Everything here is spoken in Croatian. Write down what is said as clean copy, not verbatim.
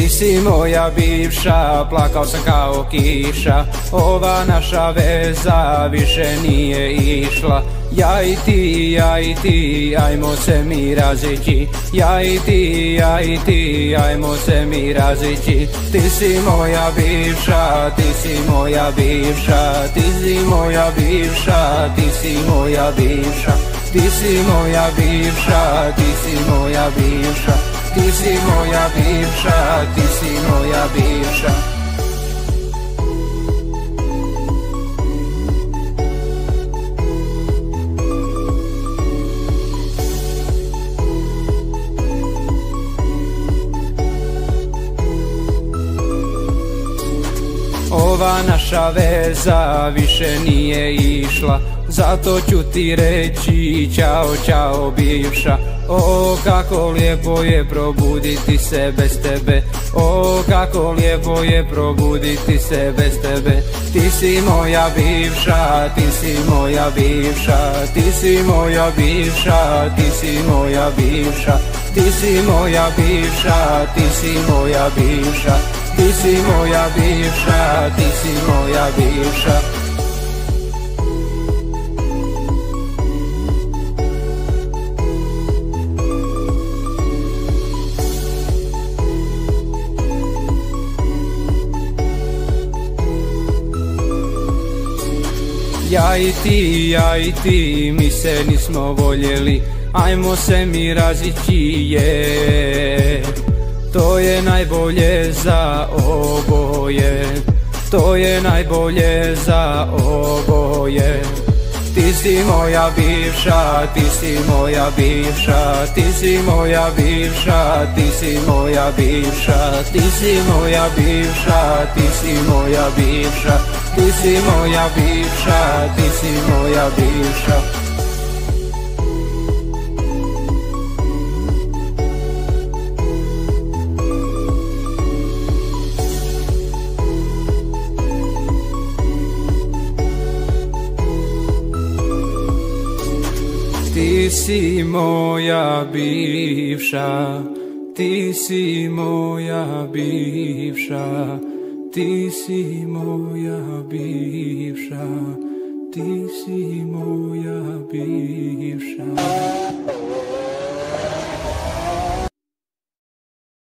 Ti si moja bivša, plakao sam kao kiša. Ova naša veza više nije išla. Ja i ti, ajmo se mi razići. Ja i ti, ajmo se mi razići. Ti si moja bivša, ti si moja bivša. Ti si moja bivša, ti si moja bivša. Ti si moja bivša, ti si moja bivša. Ti si moja bivša, ti si moja bivša. Ova naša veza više nije išla, zato ću ti reći ćao, ćao bivša. O, kako lijepo je probuditi se bez tebe. O, kako lijepo je probuditi se bez tebe. Ti si moja bivša, ti si moja bivša. Ti si moja bivša, ti si moja bivša. Ti si moja bivša, ti si moja bivša. Ti si moja bivša, ti si moja bivša. Ja i ti, mi se nismo voljeli. Ajmo se mi razići, je. To je najbolje za oboje. To je najbolje za oboje. Ti si moja bivša, ti si moja bivša. Ti si moja bivša, ti si moja bivša. Ti si moja bivša, ti si moja bivša. Ti si moja bivša, ti si moja bivša. Ti si moja bivša, ti si moja bivša. Ti si moja bivša, ti si moja bivša.